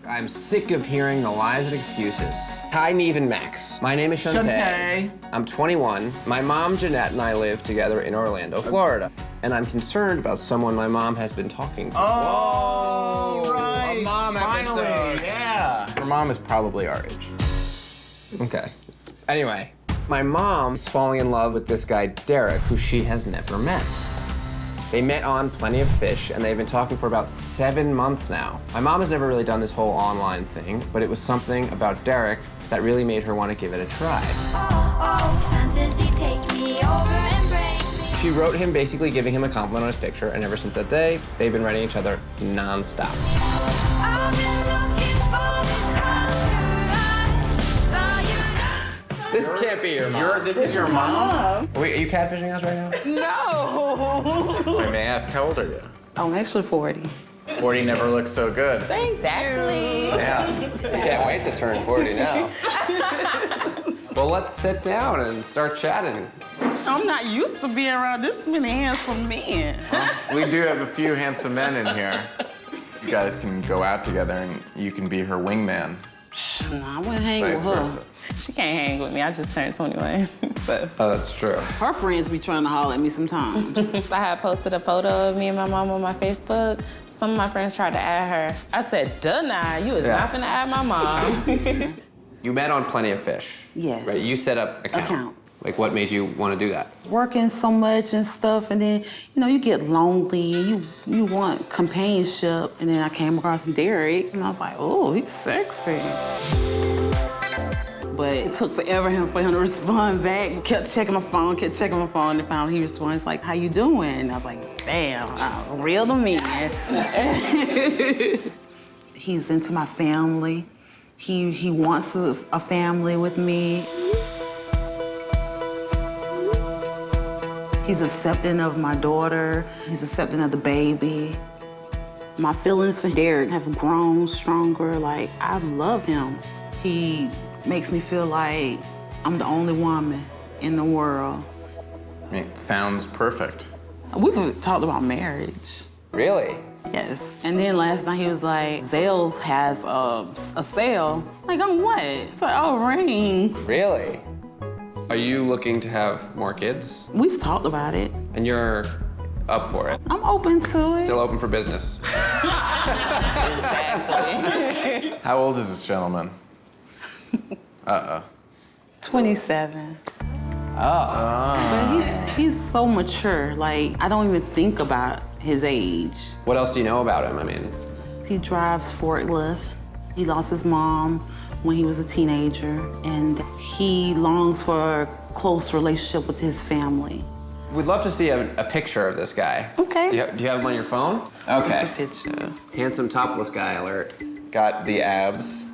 I'm sick of hearing the lies and excuses. Hi, Neve and Max. My name is Shantae. I'm 21. My mom, Jeanette, and I live together in Orlando, Florida. And I'm concerned about someone my mom has been talking to. Oh, right. A mom Finally, episode. yeah. Her mom is probably our age. Okay. Anyway, my mom's falling in love with this guy, Derek, who she has never met. They met on Plenty of Fish, and they've been talking for about 7 months now. My mom has never really done this whole online thing, but it was something about Derek that really made her want to give it a try. Oh, fantasy, take me over and break me. She wrote him basically giving him a compliment on his picture, and ever since that day, they've been writing each other nonstop. I've been looking for the hunger I thought This can't be your mom. This is your mom? Wait, are you catfishing us right now? No. I may ask, how old are you? I'm actually 40. 40 never looks so good. Exactly. Yeah, I can't wait to turn 40 now. Well, let's sit down and start chatting. I'm not used to being around this many handsome men. We do have a few handsome men in here. You guys can go out together and you can be her wingman. No, I wouldn't hang Vice with her. versa. She can't hang with me. I just turned 21. So Oh, that's true. Her friends be trying to holler at me sometimes. I had posted a photo of me and my mom on my Facebook. Some of my friends tried to add her. I said, duh, nah, you is not gonna add my mom. You met on Plenty of Fish. Yes. Right, you set up account. Like, what made you want to do that? Working so much and stuff, and then, you know, you get lonely and you want companionship. And then I came across Derek, and I was like, oh, he's sexy. But it took forever for him to respond back. Kept checking my phone, and finally he responds like, how you doing? And I was like, damn, I'm real to me. He's into my family. He wants a family with me. He's accepting of my daughter. He's accepting of the baby. My feelings for Derek have grown stronger. Like, I love him. He makes me feel like I'm the only woman in the world. It sounds perfect. We've talked about marriage. Really? Yes. And then last night he was like, Zales has a sale. Like, on what? It's like, oh, rings. Really? Are you looking to have more kids? We've talked about it. And you're up for it? I'm open to it. Still open for business? How old is this gentleman? 27. Oh. But he's so mature. Like, I don't even think about his age. What else do you know about him? I mean, He drives forklift. He lost his mom when he was a teenager, and he longs for a close relationship with his family. we'd love to see a picture of this guy. Okay. Do you have him on your phone? Okay. It's a picture. Handsome topless guy alert. Got the abs.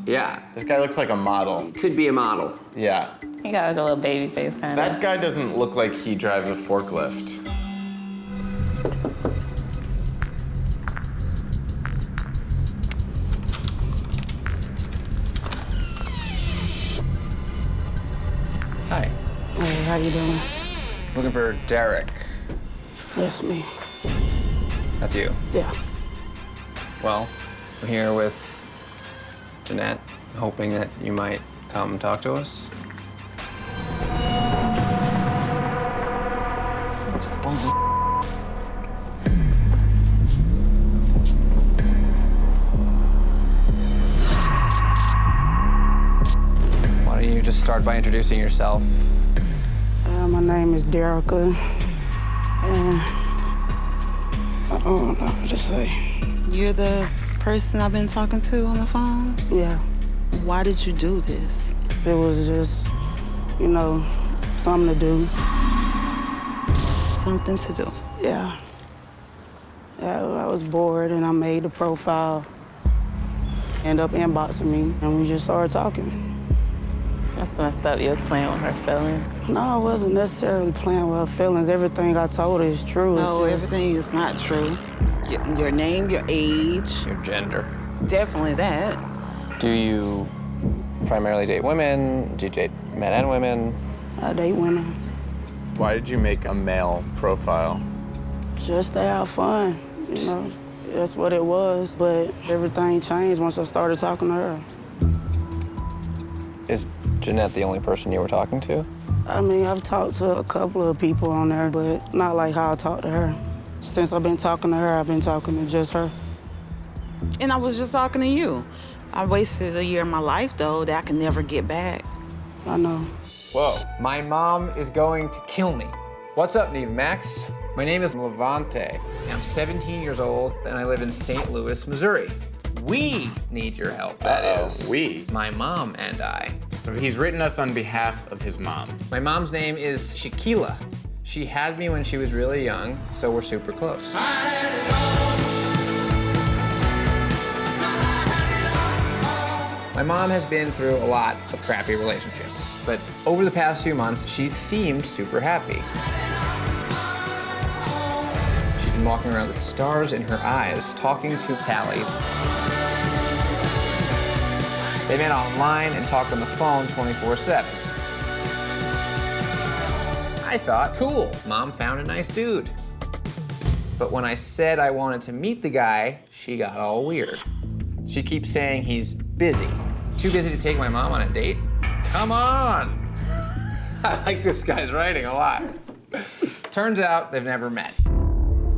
Yeah. This guy looks like a model. Could be a model. Yeah. He got a little baby face kind That of. guy doesn't look like he drives a forklift. Hi. Hey, how you doing? Looking for Derek. That's me. That's you. Yeah. Well, we're here with Jeanette, hoping that you might come talk to us. Why don't you just start by introducing yourself? My name is Derica, and I don't know what to say. You're the person I've been talking to on the phone? Yeah, Why did you do this? it was just, you know, something to do. Something to do. Yeah. I was bored and I made the profile. End up inboxing me, and we just started talking. That's messed up. You was playing with her feelings. No, I wasn't necessarily playing with her feelings. Everything I told her is true. It's No, just- everything is not true. Your name, your age, Your gender. definitely that. Do you primarily date women? Do you date men and women? I date women Why did you make a male profile? just to have fun, you know. That's what it was, but everything changed once I started talking to her. Is Jeanette the only person you were talking to? I mean, I've talked to a couple of people on there, but not like how I talked to her. Since I've been talking to her, I've been talking to just her. And I was just talking to you. I wasted a year of my life, though, that I can never get back. I know. Whoa. My mom is going to kill me. What's up, Neve Max? My name is Levante. I'm 17 years old, and I live in St. Louis, Missouri. We need your help, that is. We? My mom and I. So he's written us on behalf of his mom. My mom's name is Shaquila. She had me when she was really young, so we're super close. My mom has been through a lot of crappy relationships, but over the past few months, she's seemed super happy. She's been walking around with stars in her eyes, talking to Callie. They met online and talked on the phone 24/7. I thought, cool, mom found a nice dude. But when I said I wanted to meet the guy, she got all weird. She keeps saying he's busy. Too busy to take my mom on a date? Come on! I like this guy's writing a lot. Turns out they've never met.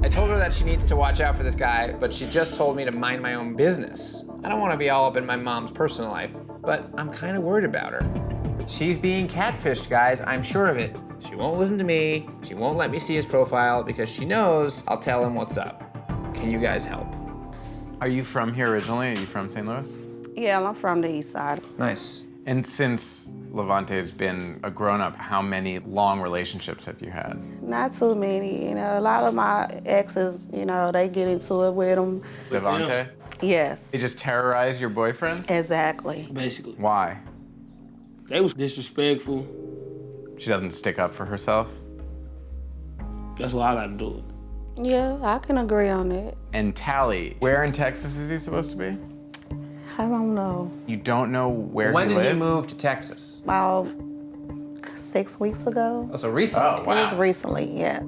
I told her that she needs to watch out for this guy, but she just told me to mind my own business. I don't want to be all up in my mom's personal life, but I'm kind of worried about her. She's being catfished, guys, I'm sure of it. She won't listen to me, she won't let me see his profile because she knows I'll tell him what's up. Can you guys help? Are you from here originally? Are you from St. Louis? Yeah, I'm from the east side. Nice. And since Levante's been a grown-up, how many long relationships have you had? Not too many, you know. A lot of my exes, you know, they get into it with them. Levante? Yes, They just terrorize your boyfriends? exactly. Basically. Why? They was disrespectful. She doesn't stick up for herself? That's why I gotta do it. Yeah, I can agree on that. And Tally, where in Texas is he supposed to be? I don't know. You don't know where When he did lives? he move to Texas? About 6 weeks ago. Oh, so recently. Oh, wow. It was recently, yeah.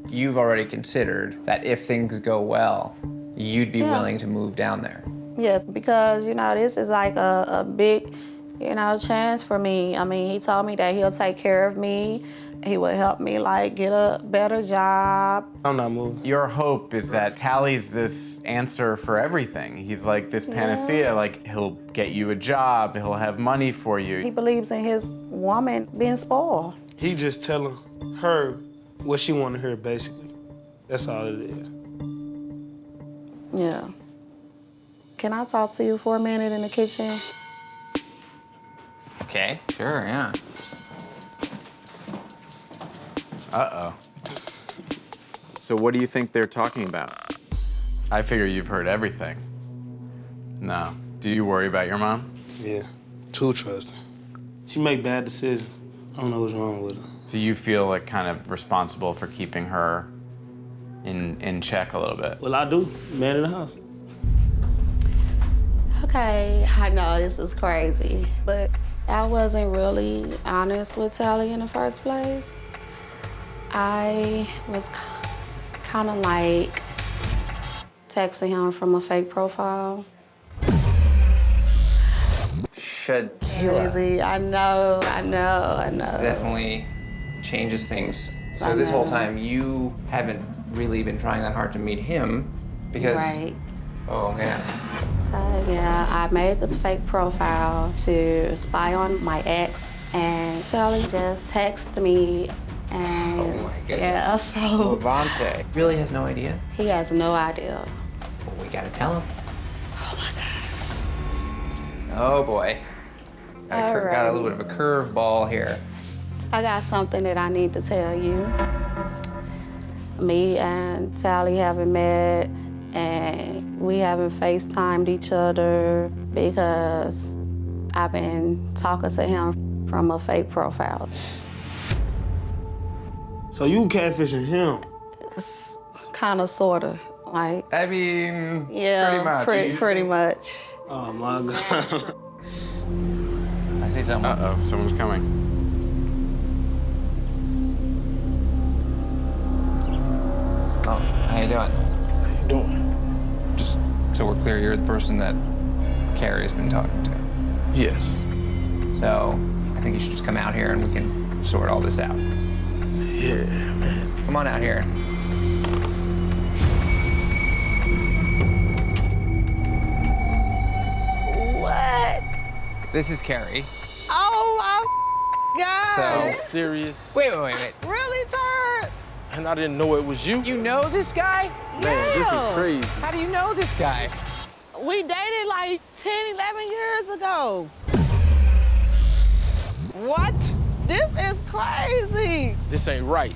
You've already considered that if things go well, you'd be Yeah. willing to move down there. Yes, because, you know, this is like a big, you know, chance for me. I mean, he told me that he'll take care of me. He would help me, like, get a better job. I'm not moving. Your hope is that Tally's this answer for everything. He's like this panacea, like he'll get you a job, he'll have money for He you. believes in his woman being spoiled. He just telling her what she want to hear, basically. That's all it is. Yeah. Can I talk to you for a minute in the kitchen? Okay. Sure, yeah. Uh-oh. So what do you think they're talking about? I figure you've heard everything. No. Do you worry about your mom? Yeah. Too trusting. She make bad decisions. I don't know what's wrong with her. So you feel like kind of responsible for keeping her in check a little bit? Well, I do. Man in the house. Okay, I know this is crazy, but I wasn't really honest with Tally in the first place. I was kind of like texting him from a fake profile. Shaquila. Crazy, I know. This definitely changes things. So I this whole know. time, you haven't really been trying that hard to meet him because... Right. Oh, man. So yeah, I made the fake profile to spy on my ex, and Tally just texted me, and Oh, my goodness. yeah, so Levante really has no idea. he has no idea. Well, we gotta tell him. Oh my God. Oh, boy. Got a Alrighty. little bit of a curveball here. I got something that I need to tell you. Me and Tally haven't met, and we haven't FaceTimed each other because I've been talking to him from a fake profile. So you catfishing him? It's kind of, sort of, like, I mean, yeah, pretty much. pretty much. Oh my God. I see someone. Uh-oh, someone's coming. Oh, how you doing? What you doing? So we're clear you're the person that Carrie's been talking to. Yes. So I think you should just come out here and we can sort all this out. Yeah, man. Come on out here. What? This is Carrie. Oh my God. So, Serious? wait. Really, Terrence? And I didn't know it was you? You know this guy? Man, this is crazy. How do you know this guy? We dated like 10, 11 years ago. What? This is crazy. This ain't right.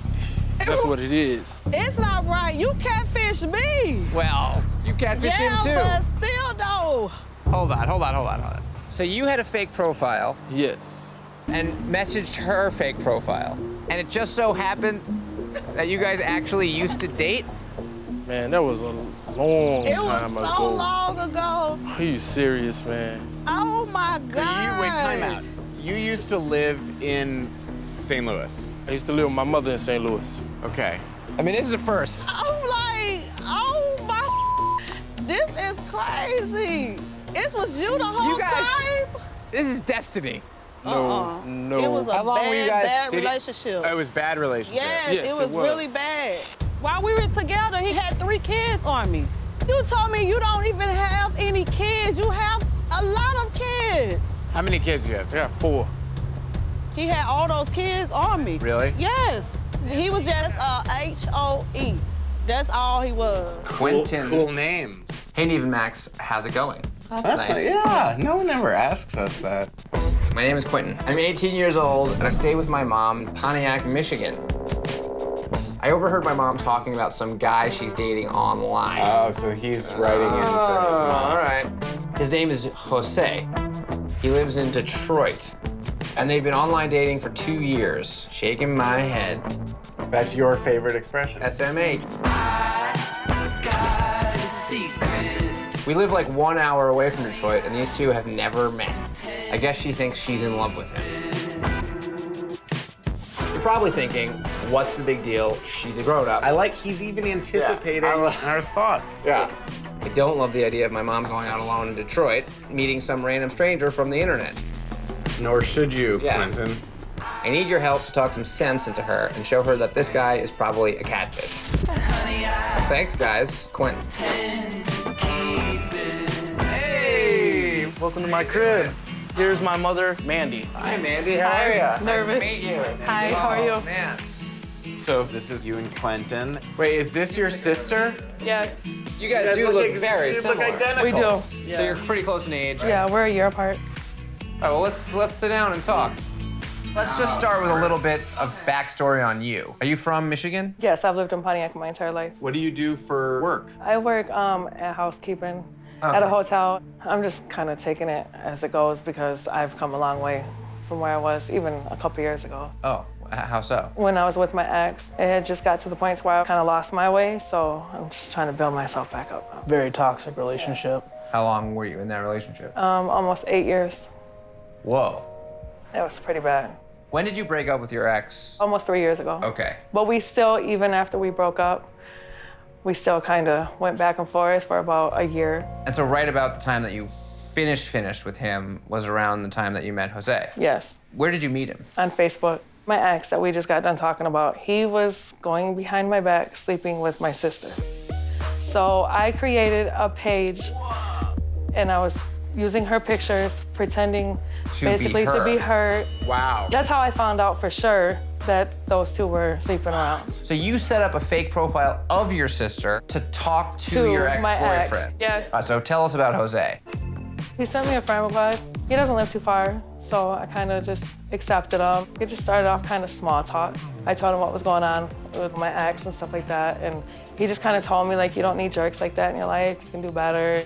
That's what it is. It's not right. You catfished me. Well, you catfish him too. But still though. Hold on. So you had a fake profile Yes. and messaged her fake profile. And it just so happened that you guys actually used to date? Man, that was a long It was time so ago. long ago. Are you serious, man? Oh my God. Wait, time out. You used to live in St. Louis. I used to live with my mother in St. Louis. Okay. I mean, this is a first. I'm like, oh my, this is crazy. This was you the whole You guys- time? This is destiny. No. It was a How long were you guys bad dating? relationship. Oh, it was bad relationship. Yes, Yes, it was it was. really bad. While we were together, he had 3 kids on me. You told me you don't even have any kids. You have a lot of kids. How many kids do you have? I got 4. He had all those kids on me. Really? Yes. He was just HOE. That's all he was. Quentin. Cool name. Hey, Neve and Max, how's it going? That's nice. Yeah, no one ever asks us that. My name is Quentin. I'm 18 years old, and I stay with my mom in Pontiac, Michigan. I overheard my mom talking about some guy she's dating online. Oh, so he's writing in for his all mom. right. His name is Jose. He lives in Detroit, and they've been online dating for 2 years. Shaking my head. That's your favorite expression. SMH. We live like 1 hour away from Detroit, and these two have never met. I guess she thinks she's in love with him. You're probably thinking, what's the big deal? She's a grown-up. I like he's even anticipating our thoughts. Yeah. I don't love the idea of my mom going out alone in Detroit, meeting some random stranger from the internet. Nor should you, Yeah. Quentin. I need your help to talk some sense into her and show her that this guy is probably a catfish. Thanks, guys. Quentin. Hey! Welcome to my crib. Here's my mother, Mandy. Hi, Mandy. How are you? Nice to Nervous. meet you. Hi, how are you? Oh, man. So this is you and Quentin. Wait, is this your sister? Yes, You guys do look very you look similar. identical. we do. So you're pretty close in age. Yeah, we're a year apart. All right, well, let's sit down and talk. Let's just start with a little bit of backstory on you. Are you from Michigan? Yes, I've lived in Pontiac my entire life. What do you do for work? I work at housekeeping at a hotel. I'm just kind of taking it as it goes because I've come a long way from where I was even a couple years ago. Oh, how so? When I was with my ex, it had just got to the point where I kind of lost my way, so I'm just trying to build myself back up. Very toxic relationship. How long were you in that relationship? Almost 8 years. Whoa. It was pretty bad. When did you break up with your ex? Almost 3 years ago. Okay. But we still, even after we broke up, we still kind of went back and forth for about a year. And so right about the time that you finished with him was around the time that you met Jose. Yes, Where did you meet him? on Facebook. My ex that we just got done talking about, he was going behind my back, sleeping with my sister. So I created a page, and I was using her pictures, pretending basically to be her. Wow. That's how I found out for sure that those two were sleeping around. So you set up a fake profile of your sister to talk to your my ex, ex-boyfriend. yes. So tell us about Jose. He sent me a friend request. He doesn't live too far, so I kind of just accepted him. It just started off kind of small talk. I told him what was going on with my ex and stuff like that, and he just kind of told me, like, you don't need jerks like that in your life. You can do better.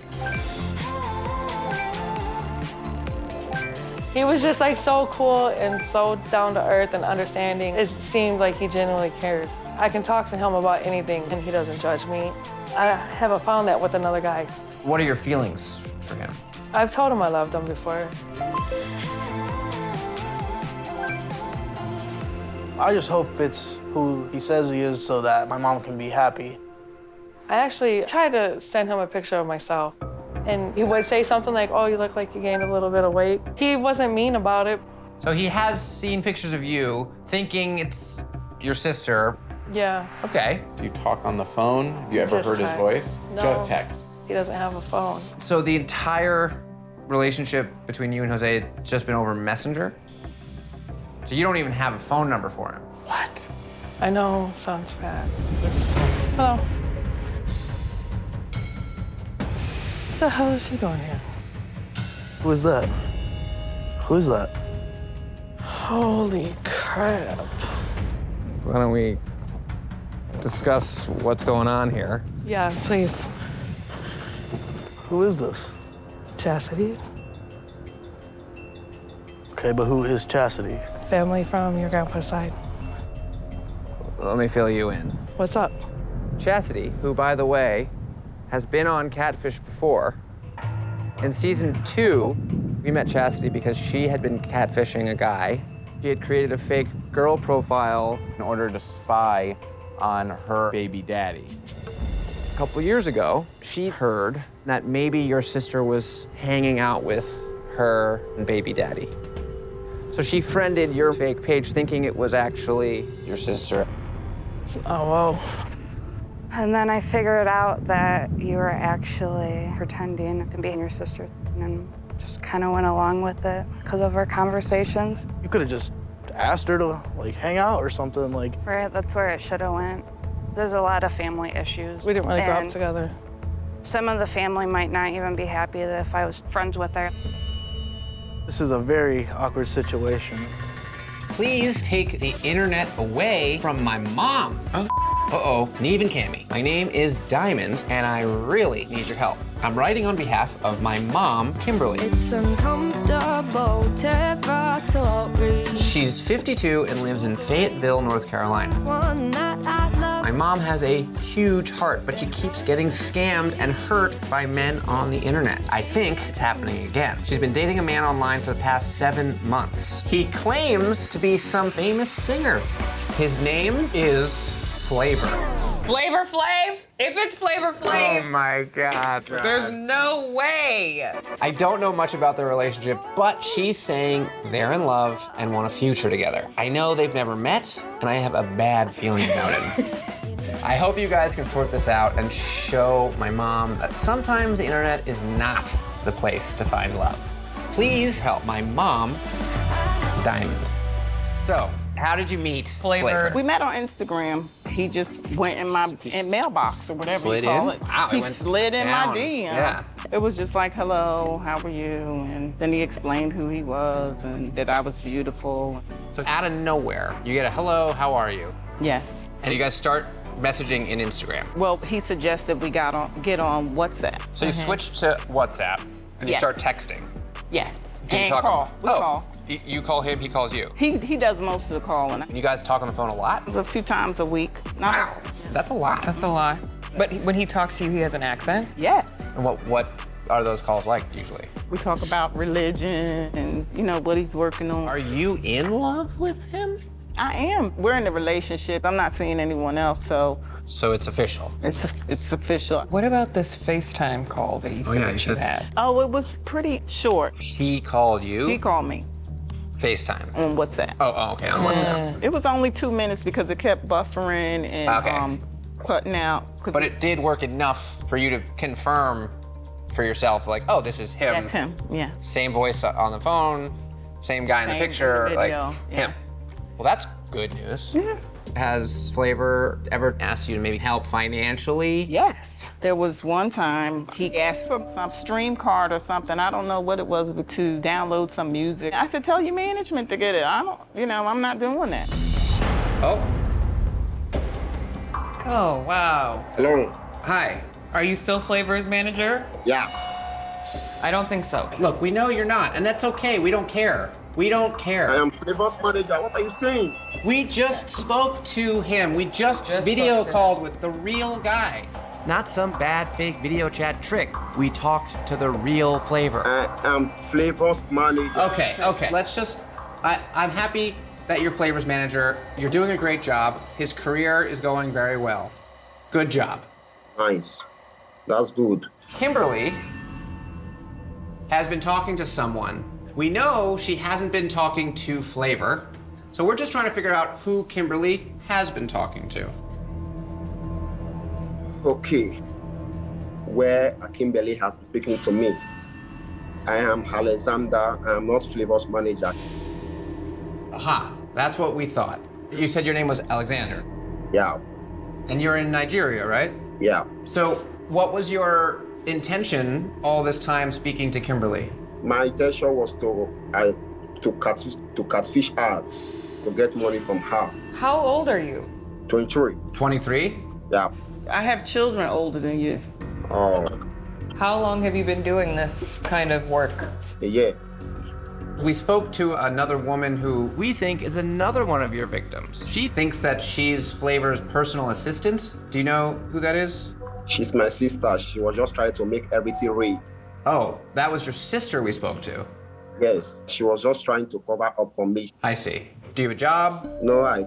He was just like so cool and so down to earth and understanding. It seemed like he genuinely cares. I can talk to him about anything and he doesn't judge me. I haven't found that with another guy. What are your feelings for him? I've told him I loved him before. I just hope it's who he says he is so that my mom can be happy. I actually tried to send him a picture of myself. And he would say something like, oh, you look like you gained a little bit of weight. He wasn't mean about it. So he has seen pictures of you, thinking it's your sister. Yeah. Okay. Do you talk on the phone? Have you ever Just heard his text. voice? No. Just text. He doesn't have a phone. So the entire relationship between you and Jose has just been over Messenger? So you don't even have a phone number for him? What? I know, sounds bad. Hello. What the hell is she doing here? Who is that? Who is that? Holy crap. Why don't we discuss what's going on here? Yeah, please. Who is this? Chastity, Okay, but who is Chastity? family from your grandpa's side. Let me fill you in. What's up? Chastity, who, by the way, has been on Catfish before. In season 2, we met Chastity because she had been catfishing a guy. She had created a fake girl profile In order to spy on her baby daddy. a couple years ago. She heard that maybe your sister was hanging out with her baby daddy. So she friended your fake page thinking it was actually your sister. Oh, whoa. And then I figured out that you were actually pretending to be your sister and just kind of went along with it because of our conversations. You could have just asked her to like hang out or something like. Right, that's where it should have went. There's a lot of family issues. We didn't really grow up and together. Some of the family might not even be happy that if I was friends with her. This is a very awkward situation. Please take the internet away from my mom. Uh-oh, Neve and Cammy. My name is Diamond, and I really need your help. I'm writing on behalf of my mom, Kimberly. It's uncomfortable, territory. She's 52 and lives in Fayetteville, North Carolina. One that I love. My mom has a huge heart, but she keeps getting scammed and hurt by men on the internet. I think it's happening again. She's been dating a man online for the past 7 months. He claims to be some famous singer. His name is Flavor. Flavor Flav? If it's Flavor Flav, Oh my God. there's no way. I don't know much about their relationship, but she's saying they're in love and want a future together. I know they've never met, and I have a bad feeling about it. I hope you guys can sort this out and show my mom that sometimes the internet is not the place to find love. Please help my mom, Diamond. So, how did you meet Flavor. We met on Instagram. He just went in my mailbox or whatever Slid you call in? it. Wow, he it went slid in down. my DM. Yeah. It was just like, hello, how are you? And then he explained who he was and that I was beautiful. So out of nowhere, you get a hello, how are you? Yes. And you guys start messaging in Instagram. Well, he suggested we get on WhatsApp. So you switch to WhatsApp and you Yeah. start texting. Yes. Do you And talk call. We call. You call him, he calls you. He does most of the calling. And you guys talk on the phone a lot? A few times a week. Not Wow, that's a lot. That's a lot. But when he talks to you, he has an accent? Yes. And what are those calls like usually? We talk about religion and, you know, what he's working on. Are you in love with him? I am. We're in a relationship. I'm not seeing anyone else, so So it's official. it's official. What about this FaceTime call that you said yeah, you that you said- had? Oh, it was pretty short. He called you? He called me FaceTime. on WhatsApp. Oh, okay, on WhatsApp. It was only 2 minutes because it kept buffering and Okay. cutting out. 'Cause But it did work enough for you to confirm for yourself, like, oh, this is him. That's him, yeah. Same voice on the phone, same guy in the Same picture, video, like yeah. him. Well, that's good news. Yeah. Has Flavor ever asked you to maybe help financially? Yes. There was one time he asked for some stream card or something. I don't know what it was, but to download some music. I said, tell your management to get it. I'm not doing that. Oh, Oh, wow. Hello. hi. Are you still Flavor's manager? Yeah. I don't think so. Look, we know you're not, and that's okay. We don't care. We don't care. I am Flavor's manager. What are you saying? We just spoke to him. We just video spoke to called with the real guy. Not some bad fake video chat trick. We talked to the real Flavor. I am Flavor's manager. Okay. Let's just. I'm happy that you're Flavor's manager. You're doing a great job. His career is going very well. Good job. Nice. That's good. Kimberly has been talking to someone. We know she hasn't been talking to Flavor, so we're just trying to figure out who Kimberly has been talking to. Okay. Where Kimberly has been speaking to me. I am Alexander. I am not Flavor's manager. Aha, that's what we thought. You said your name was Alexander. Yeah. And you're in Nigeria, right? Yeah. So what was your intention all this time speaking to Kimberly? My intention was to catfish her, to get money from her. How old are you? 23. 23? Yeah. I have children older than you. Oh, How long have you been doing this kind of work? a year. We spoke to another woman who we think is another one of your victims. She thinks that she's Flavor's personal assistant. Do you know who that is? She's my sister. She was just trying to make everything real. Oh, that was your sister we spoke to. Yes, she was just trying to cover up for me. I see. Do you have a job? No, I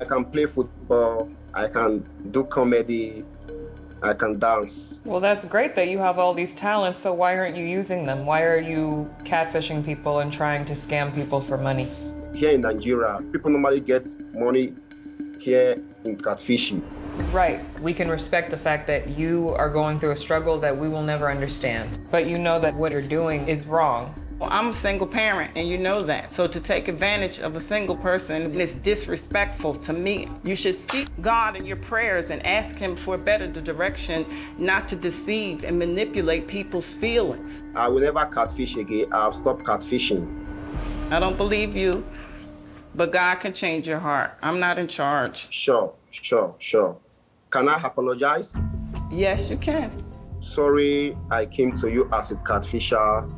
can play football, I can do comedy, I can dance. Well, that's great that you have all these talents, so why aren't you using them? Why are you catfishing people and trying to scam people for money? Here in Nigeria, people normally get money here in catfishing. Right. We can respect the fact that you are going through a struggle that we will never understand. But you know that what you're doing is wrong. Well, I'm a single parent, and you know that. So to take advantage of a single person is disrespectful to me. You should seek God in your prayers and ask Him for better direction, not to deceive and manipulate people's feelings. I will never catfish again. I've stopped catfishing. I don't believe you, but God can change your heart. I'm not in charge. Sure. Can I apologize? Yes, you can. Sorry, I came to you as a catfisher.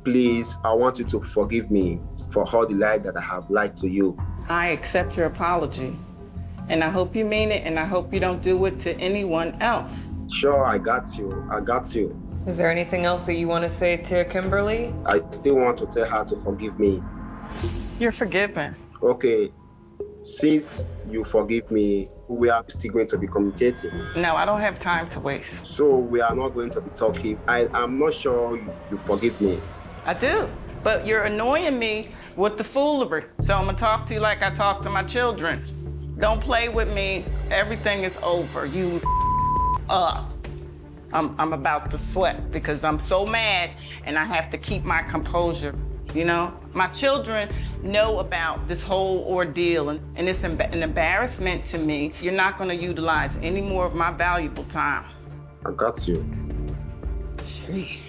Please, I want you to forgive me for all the lies that I have lied to you. I accept your apology, and I hope you mean it, and I hope you don't do it to anyone else. Sure, I got you. Is there anything else that you want to say to Kimberly? I still want to tell her to forgive me. You're forgiven. Okay, since you forgive me, we are still going to be communicating. No, I don't have time to waste. So we are not going to be talking. I'm not sure you forgive me. I do, but you're annoying me with the foolery. So I'm gonna talk to you like I talk to my children. Don't play with me. Everything is over. You up. I'm about to sweat because I'm so mad and I have to keep my composure. You know, my children know about this whole ordeal, and it's an embarrassment to me. You're not gonna utilize any more of my valuable time. I got you. Sheesh.